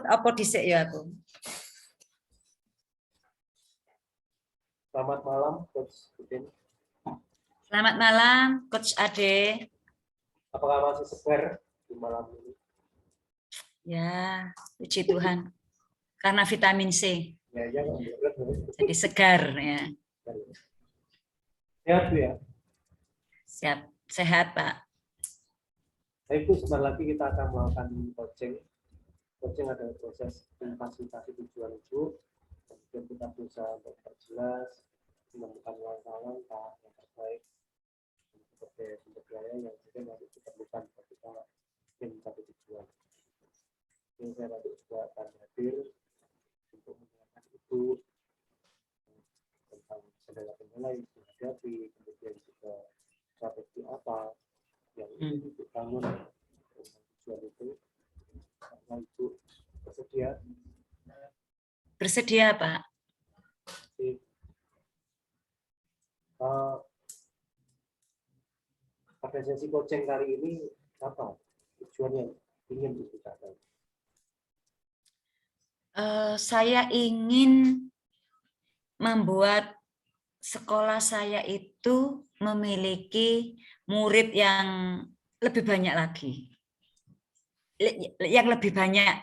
apa dhisik ya aku. Selamat malam, Coach Udin. Selamat malam, Coach Ade. Apakah masih segar di malam ini? Ya, puji Tuhan. Karena vitamin C. Ya, ya. Jadi segar ya. Sehat Bu ya? Siap, sehat Pak. Nah, itu sebentar lagi kita akan melakukan coaching. Coaching adalah proses memfasilitasi tujuan Ibu. Kemudian kita berusaha untuk perjelas, menemukan langkah-langkah yang terbaik sebagai sumber daya yang mungkin nanti diperlukan ketika ingin mencapai tujuan. Ini saya nanti juga akan hadir untuk menjelaskan itu tentang kendala-kendala yang dihadapi, kemudian juga strategi apa yang dibangun untuk tujuan itu. Karena Ibu bersedia. Bersedia Pak. Pada sesi coaching kali ini apa tujuan yang ingin dicapai? Saya ingin membuat sekolah saya itu memiliki murid yang lebih banyak lagi. Yang lebih banyak.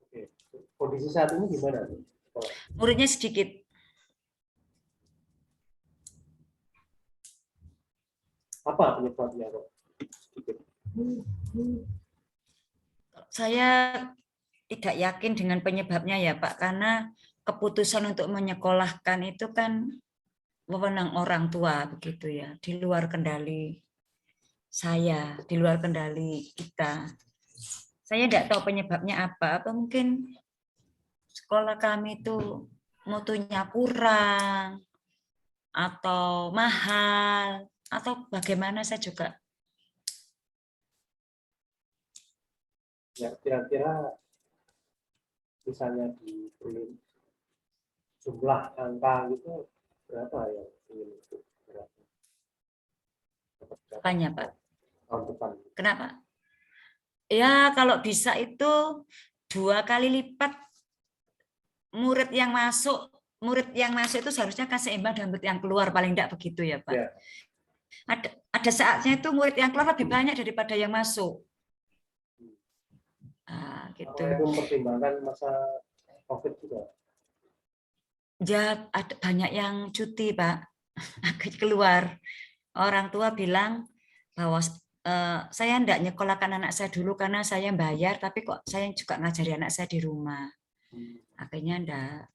Oke. Kondisi saat ini gimana? Muridnya sedikit. Apa penyebabnya kok sedikit? Saya tidak yakin dengan penyebabnya ya Pak, karena keputusan untuk menyekolahkan itu kan wewenang orang tua begitu ya, di luar kendali saya, di luar kendali kita. Saya tidak tahu penyebabnya apa mungkin sekolah kami itu mutunya kurang atau mahal atau bagaimana, saya juga. Ya, kira-kira misalnya diberi jumlah angka itu berapa ya ingin itu berapa? Tanya Pak. Tahun depan. Kenapa? Ya kalau bisa itu 2 kali lipat murid yang masuk itu seharusnya kan seimbang dengan murid yang keluar, paling tidak begitu ya Pak. Ya. Ada saatnya itu murid yang keluar lebih banyak daripada yang masuk. Gitu. Itu mempertimbangkan masa COVID juga. Ya ada banyak yang cuti Pak, keluar. Orang tua bilang bahwa saya tidak nyekolahkan anak saya dulu karena saya bayar, tapi kok saya juga ngajari anak saya di rumah. Akhirnya enggak.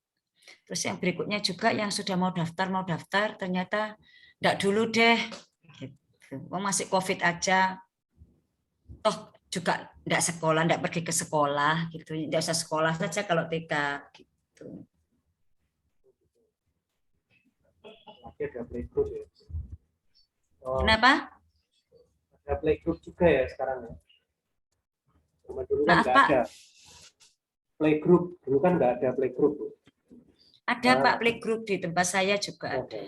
Terus yang berikutnya juga yang sudah mau daftar ternyata enggak dulu deh. Gitu. Masih COVID aja. Toh juga enggak sekolah, enggak pergi ke sekolah gitu. Enggak usah sekolah saja kalau TK gitu. Ada playgroup ya. Kenapa? Ada playgroup juga ya sekarang ya. Cuma dulu kan Maaf nggak Pak. ada playgroup, dulu kan nggak ada playgroup. Ada Pak playgroup di tempat saya juga ada.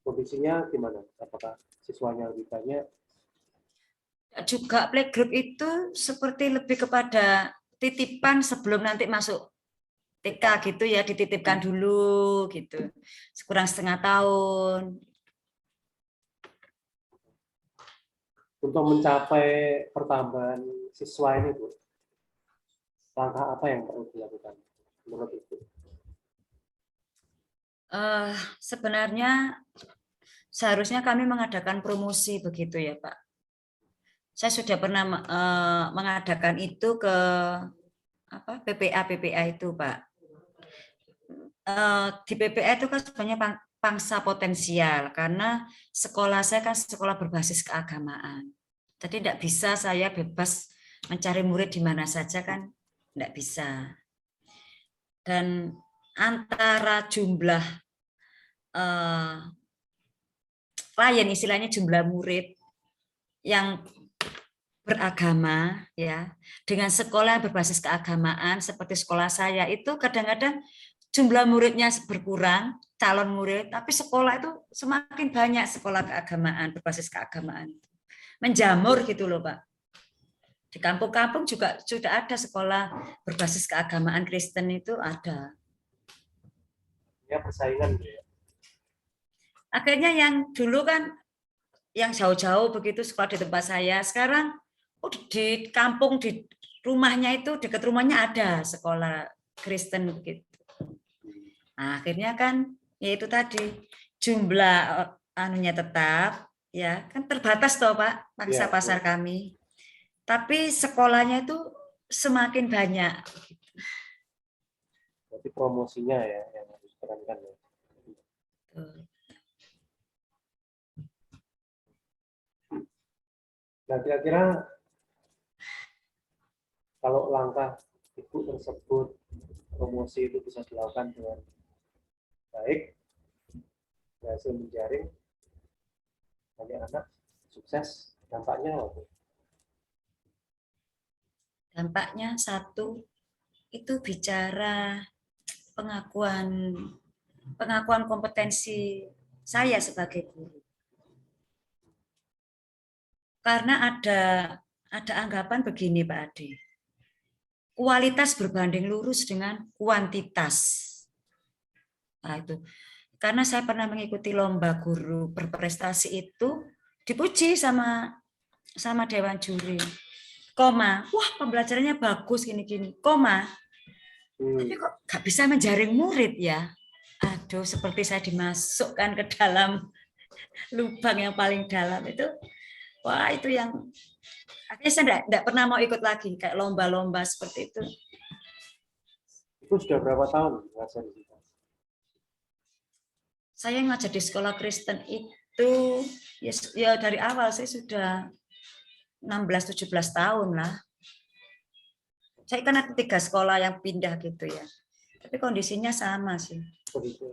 Kondisinya gimana? Apakah siswanya lebih banyak? Juga playgroup itu seperti lebih kepada titipan sebelum nanti masuk TK gitu ya, dititipkan dulu gitu. Kurang setengah tahun. Untuk mencapai pertambahan siswa ini, Bu, langkah apa yang perlu dilakukan menurut Ibu? Sebenarnya seharusnya kami mengadakan promosi begitu ya Pak. Saya sudah pernah mengadakan itu ke PPA itu Pak. Di PPA itu kan sebenarnya pangsa potensial karena sekolah saya kan sekolah berbasis keagamaan. Jadi tidak bisa saya bebas mencari murid di mana saja kan, tidak bisa. Dan antara jumlah klien, istilahnya jumlah murid yang beragama ya dengan sekolah yang berbasis keagamaan seperti sekolah saya itu kadang-kadang jumlah muridnya berkurang, calon murid, tapi sekolah itu semakin banyak sekolah keagamaan berbasis keagamaan. Menjamur gitu loh Pak. Di kampung-kampung juga sudah ada sekolah berbasis keagamaan Kristen itu ada. Ya persaingan gitu ya. Akhirnya yang dulu kan yang jauh-jauh begitu sekolah di tempat saya, sekarang di kampung di rumahnya itu dekat rumahnya ada sekolah Kristen begitu. Nah, akhirnya kan ya itu tadi jumlah anunya tetap ya kan terbatas toh Pak pangsa Iya, pasar kami. Tapi sekolahnya itu semakin banyak. berarti promosinya ya yang harus ditekankan ya. Nah, kira-kira kalau langkah ibu tersebut promosi itu bisa dilakukan dengan baik, berhasil menjaring banyak anak sukses, dampaknya apa? Dampaknya satu itu bicara pengakuan pengakuan kompetensi saya sebagai guru. Karena ada anggapan begini Pak Adi. Kualitas berbanding lurus dengan kuantitas. Nah, itu. Karena saya pernah mengikuti lomba guru berprestasi itu dipuji sama dewan juri. Koma, wah pembelajarannya bagus gini-gini. Koma, tapi kok nggak bisa menjaring murid ya? Aduh, seperti saya dimasukkan ke dalam lubang yang paling dalam itu. Wah, itu yang akhirnya saya enggak pernah mau ikut lagi kayak lomba-lomba seperti itu. Itu sudah berapa tahun ngajar di situ? Saya ngajar di sekolah Kristen itu ya dari awal saya sudah 16-17 tahun lah. Saya kan ada 3 sekolah yang pindah gitu ya. Tapi kondisinya sama sih.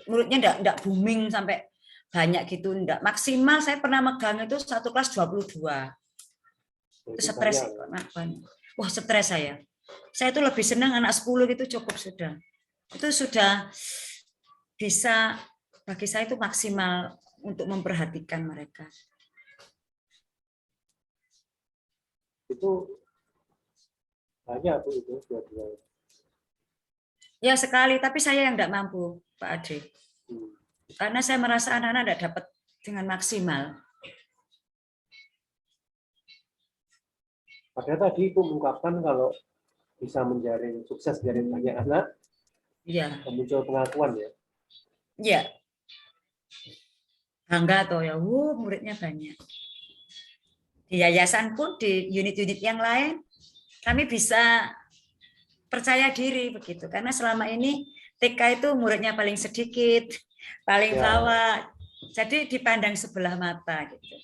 Muridnya enggak booming sampai banyak gitu, enggak. Maksimal saya pernah megang itu satu kelas 22. Itu stres sih, wah stres saya. Saya itu lebih senang anak 10 itu cukup sudah. Itu sudah bisa bagi saya itu maksimal untuk memperhatikan mereka. Itu banyak Bu itu dua-dua. Ya sekali, tapi saya yang tidak mampu, Pak Ade. Karena saya merasa anak-anak tidak dapat dengan maksimal. Padahal tadi Ibu mengungkapkan kalau bisa menjaring sukses dari banyak anak, Iya. muncul pengakuan ya. Iya. Bangga toh ya, muridnya banyak. Di yayasan pun di unit-unit yang lain kami bisa percaya diri begitu karena selama ini TK itu muridnya paling sedikit, paling bawah. Jadi dipandang sebelah mata gitu.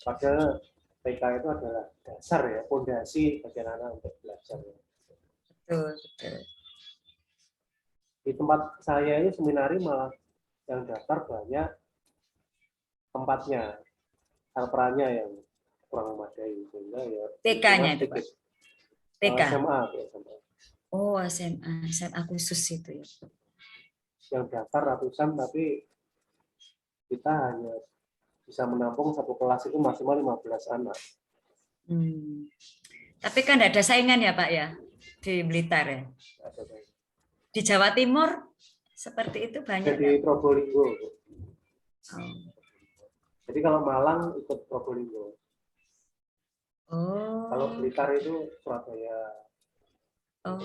Padahal TK itu adalah dasar ya, fondasi bagi anak untuk belajar. Betul, betul. Di tempat saya ini seminari malah yang daftar banyak, tempatnya, sarperannya yang kurang memadai sehingga ya TK-nya itu Pak. TK. SMA. Oh SMA khusus itu ya. Yang daftar ratusan tapi kita hanya bisa menampung satu kelas itu maksimal 15 anak. Tapi kan tidak ada saingan ya Pak ya di Blitar ya. Di Jawa Timur seperti itu banyak. Jadi Probolinggo. Oh. Jadi kalau Malang ikut Probolinggo. Oh. Kalau Blitar itu Surabaya. Oh.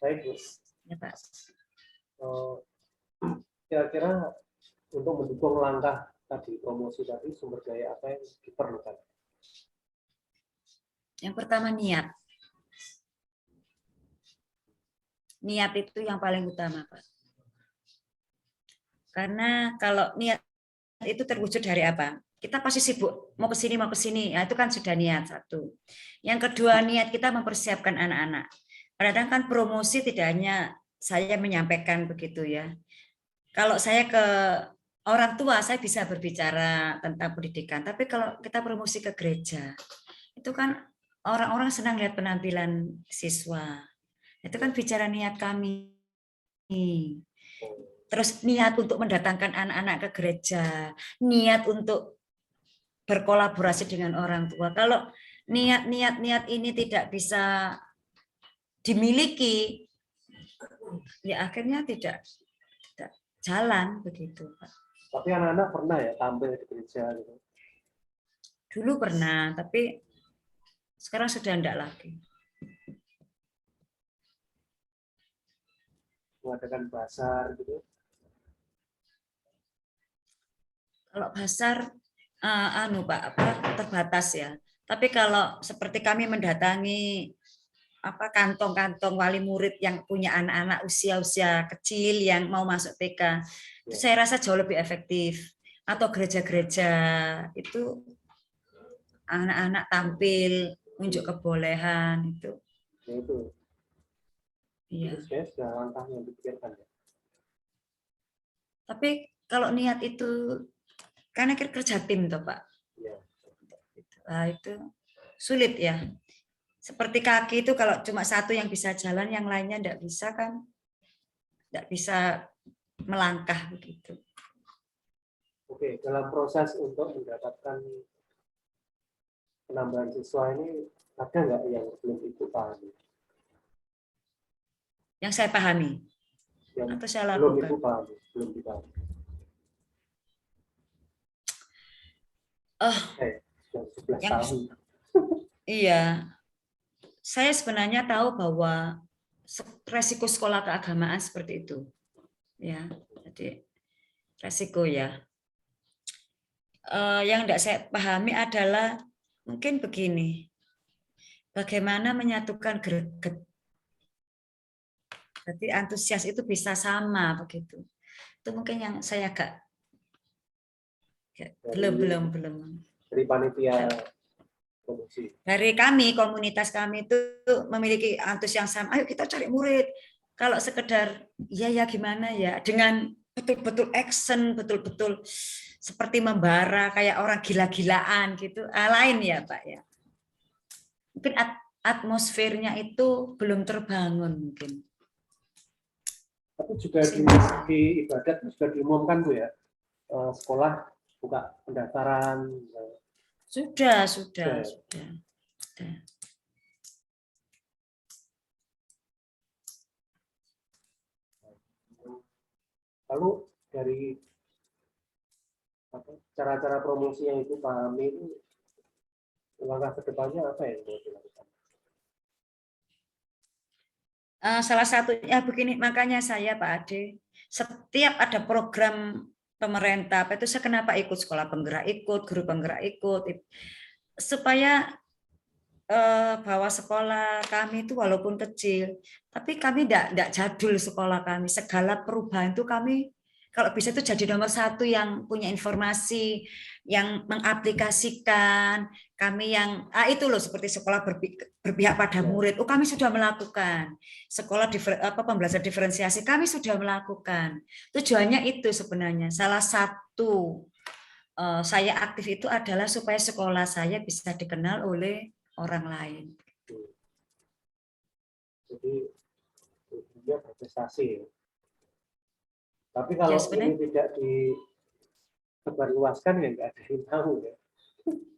Baik, Bu. Ya, Pak. Kira-kira untuk mendukung langkah tadi promosi tadi sumber daya apa yang diperlukan? Yang pertama niat. Niat itu yang paling utama, Pak. Karena kalau niat itu terwujud dari apa? Kita pasti sibuk, mau ke sini, nah, itu kan sudah niat satu. Yang kedua, niat kita mempersiapkan anak-anak. Kadang kan promosi tidak hanya saya menyampaikan begitu ya. Kalau saya ke orang tua, saya bisa berbicara tentang pendidikan. Tapi kalau kita promosi ke gereja, itu kan orang-orang senang lihat penampilan siswa. Itu kan bicara niat kami. Terus niat untuk mendatangkan anak-anak ke gereja, niat untuk berkolaborasi dengan orang tua. Kalau niat ini tidak bisa dimiliki, ya akhirnya tidak jalan begitu, Pak. Tapi anak-anak pernah ya tampil di gereja gitu. Dulu pernah, tapi sekarang sudah enggak lagi. Mengadakan basar gitu. Kalau basar Pak, terbatas ya. Tapi kalau seperti kami mendatangi kantong-kantong wali murid yang punya anak-anak usia-usia kecil yang mau masuk TK, itu saya rasa jauh lebih efektif. Atau gereja-gereja itu anak-anak tampil, unjuk kebolehan itu. Ya itu. Iya. Itu sebenarnya sudah langkah yang dipikirkan ya. Tapi kalau niat itu karena kerja tim toh Pak. Iya. Nah, itu sulit ya. Seperti kaki itu kalau cuma satu yang bisa jalan, yang lainnya enggak bisa kan, enggak bisa melangkah begitu. Oke, dalam proses untuk mendapatkan penambahan siswa ini ada nggak yang belum Ibu pahami? Yang saya pahami Yang atau saya belum lakukan. Ibu pahami, belum dipahami. Jam 11 Yang tahun. iya, saya sebenarnya tahu bahwa resiko sekolah keagamaan seperti itu. Ya, jadi resiko ya. Yang tidak saya pahami adalah mungkin begini, bagaimana menyatukan greget. Jadi antusias itu bisa sama begitu. Itu mungkin yang saya agak belum. Dari panitia promosi. Dari kami, komunitas kami itu memiliki antusias yang sama. Ayo kita cari murid. Kalau sekedar ya gimana ya, dengan betul-betul action, betul-betul seperti membara kayak orang gila-gilaan gitu. Lain ya Pak ya. Mungkin atmosfernya itu belum terbangun mungkin. Tapi juga di ibadat juga diumumkan Bu ya, sekolah buka pendaftaran. Sudah. Lalu dari cara-cara promosi yang Ibu pahami itu, langkah kedepannya apa yang mau dilakukan? Salah satunya begini, makanya saya Pak Ade, setiap ada program pemerintah, itu saya kenapa ikut sekolah penggerak ikut, guru penggerak ikut, supaya bahwa sekolah kami itu walaupun kecil, tapi kami tidak jadul sekolah kami. Segala perubahan itu kami kalau bisa itu jadi nomor satu yang punya informasi, yang mengaplikasikan. Kami yang itu loh seperti sekolah berpihak pada murid. Oh kami sudah melakukan. Sekolah pembelajaran diferensiasi kami sudah melakukan. Tujuannya itu sebenarnya salah satu saya aktif itu adalah supaya sekolah saya bisa dikenal oleh orang lain. Jadi dia berprestasi. Tapi kalau Ya, ini tidak disebarluaskan ya nggak ada yang tahu ya.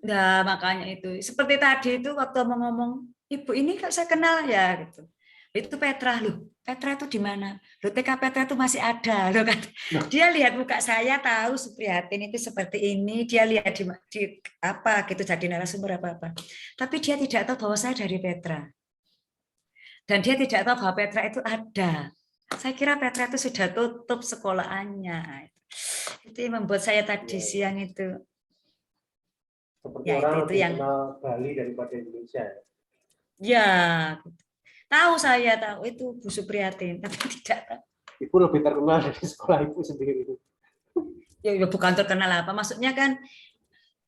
Nah, makanya itu. Seperti tadi itu waktu mau ngomong, Ibu ini kok saya kenal ya gitu. Itu Petra loh. Petra itu di mana? Loh TK Petra itu masih ada loh kan. Dia lihat muka saya tahu Suprihatin itu seperti ini, dia lihat di apa gitu jadi narasumber apa-apa. Tapi dia tidak tahu bahwa saya dari Petra. Dan dia tidak tahu bahwa Petra itu ada. Saya kira Petra itu sudah tutup sekolahannya. Itu yang membuat saya tadi siang itu. Seperti Ya orang itu lebih yang kenal Bali daripada Indonesia. ya tahu saya tahu itu Bu Suprihatin, tapi tidak tahu. Ibu lebih terkenal dari sekolah Ibu sendiri. Ya bukan terkenal apa, maksudnya kan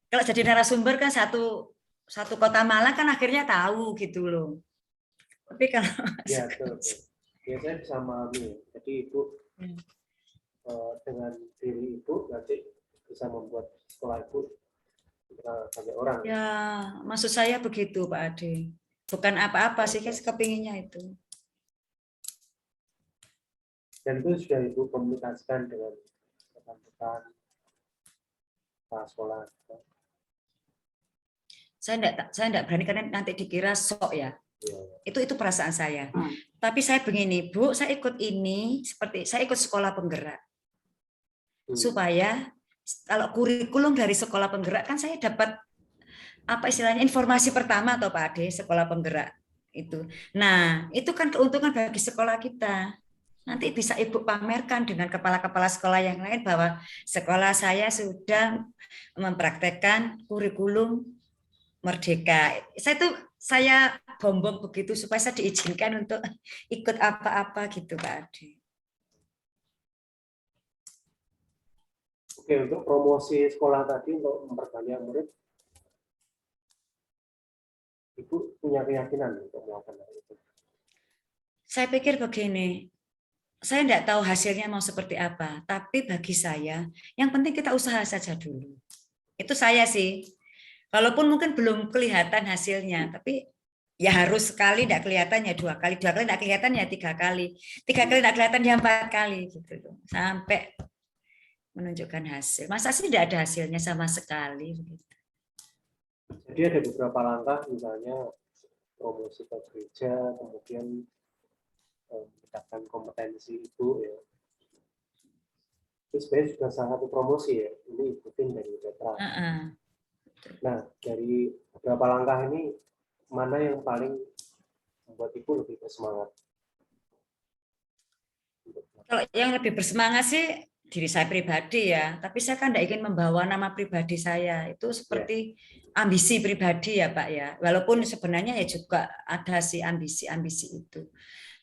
kalau jadi narasumber kan satu kota Malang kan akhirnya tahu gitu loh. Tapi kalau ya betul. Biasanya bisa memahami. Jadi Ibu dengan diri Ibu nanti bisa membuat sekolah Ibu banyak orang. Ya, maksud saya begitu Pak Ade. Bukan apa-apa sih, kan kepinginnya itu. Dan itu sudah Ibu komunikasikan dengan rekan-rekan sekolah. saya enggak berani karena nanti dikira sok ya. Itu perasaan saya. Tapi saya begini, Bu, saya ikut ini seperti saya ikut sekolah penggerak. Supaya kalau kurikulum dari sekolah penggerak kan saya dapat apa istilahnya informasi pertama atau Pak Ade, sekolah penggerak itu. Nah, itu kan keuntungan bagi sekolah kita. Nanti bisa Ibu pamerkan dengan kepala-kepala sekolah yang lain bahwa sekolah saya sudah mempraktekkan kurikulum merdeka. Saya bombong begitu supaya saya diizinkan untuk ikut apa-apa gitu Pak Ade. Oke, untuk promosi sekolah tadi untuk memperbanyak murid, Ibu punya keyakinan untuk melakukan hal itu? Saya pikir begini, saya tidak tahu hasilnya mau seperti apa, tapi bagi saya, yang penting kita usaha saja dulu. Itu saya sih. Walaupun mungkin belum kelihatan hasilnya, tapi ya harus sekali tidak kelihatan ya 2 kali, 2 kali tidak kelihatan ya 3 kali, 3 kali tidak kelihatan ya 4 kali gitu, sampai menunjukkan hasil. Masa sih tidak ada hasilnya sama sekali? Jadi ada beberapa langkah, misalnya promosi ke gereja, kemudian meningkatkan kompetensi Ibu ya. Itu sebenarnya juga salah satu promosi ya. Ini ikutin dari Petra. Nah, dari beberapa langkah ini mana yang paling membuat Ibu lebih bersemangat? Kalau yang lebih bersemangat sih diri saya pribadi ya, tapi saya kan tidak ingin membawa nama pribadi saya. Itu seperti ambisi pribadi ya Pak ya. Walaupun sebenarnya ya juga ada sih ambisi-ambisi itu.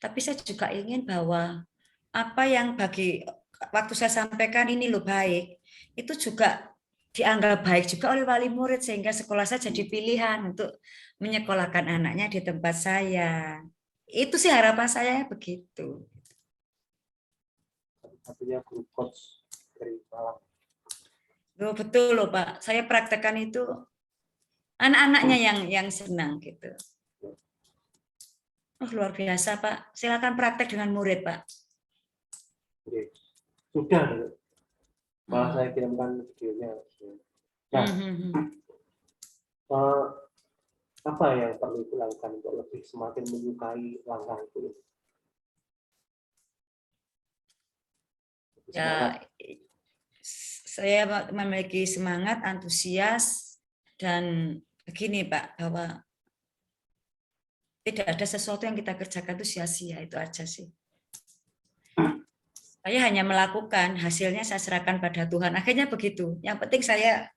Tapi saya juga ingin bahwa apa yang bagi waktu saya sampaikan ini loh baik, itu juga dianggap baik juga oleh wali murid sehingga sekolah saya jadi pilihan untuk menyekolahkan anaknya di tempat saya. Itu sih harapan saya begitu. Satunya grup coach dari Malang. Loh, betul loh Pak, saya praktekkan itu anak-anaknya yang senang gitu. Oh, luar biasa Pak, silakan praktek dengan murid Pak. Oke. Sudah, malah saya kirimkan videonya. Nah, apa yang perlu dilakukan untuk lebih semakin menyukai langkah itu? Ya, saya memiliki semangat, antusias, dan begini Pak, bahwa tidak ada sesuatu yang kita kerjakan itu sia-sia, itu aja sih. Saya hanya melakukan, hasilnya saya serahkan pada Tuhan. Akhirnya begitu. Yang penting saya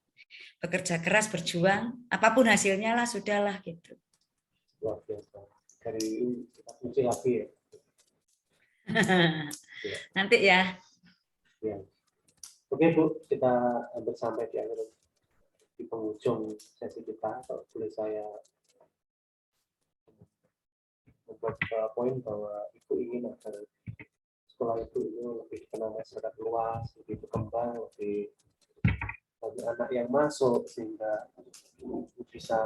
bekerja keras, berjuang, apapun hasilnya lah, sudahlah gitu. Luar biasa. Dari ini kita kunci lagi ya. Nanti ya. Ya. Oke Bu, kita hampir sampai di penghujung sesi kita. Kalau boleh saya membuat poin bahwa Ibu ingin agar sekolah Ibu ini lebih dikenal masyarakat luas, lebih berkembang, lebih banyak anak yang masuk sehingga bisa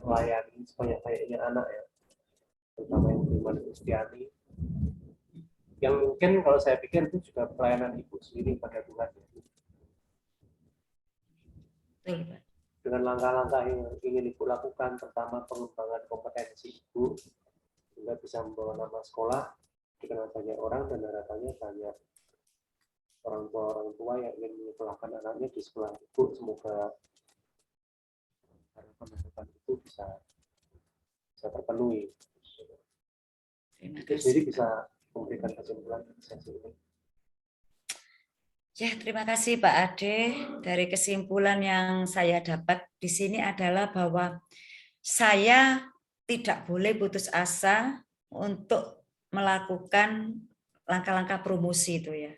melayani sebanyak-banyaknya anak ya, terutama yang beriman Kristiani. Yang mungkin kalau saya pikir itu juga pelayanan Ibu sendiri pada Tuhan. Dengan langkah-langkah yang ingin Ibu lakukan, pertama pengembangan kompetensi Ibu, sehingga bisa membawa nama sekolah dikenal banyak orang dan harapannya banyak orang tua yang ingin menyekolahkan anaknya di sekolah Ibu. Semoga harapan itu bisa terpenuhi. Itu sendiri bisa memberikan kesimpulan di sesi ini. Ya, terima kasih Pak Ade. Dari kesimpulan yang saya dapat di sini adalah bahwa saya tidak boleh putus asa untuk melakukan langkah-langkah promosi itu ya.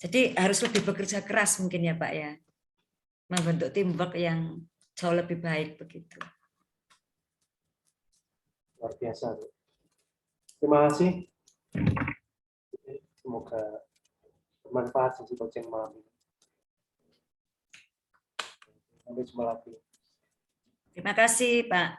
Jadi harus lebih bekerja keras mungkin ya Pak ya, membentuk teamwork yang jauh lebih baik begitu. Luar biasa. Terima kasih. Semoga bermanfaat sesi coaching malam ini. Sampai jumpa lagi. Terima kasih Pak.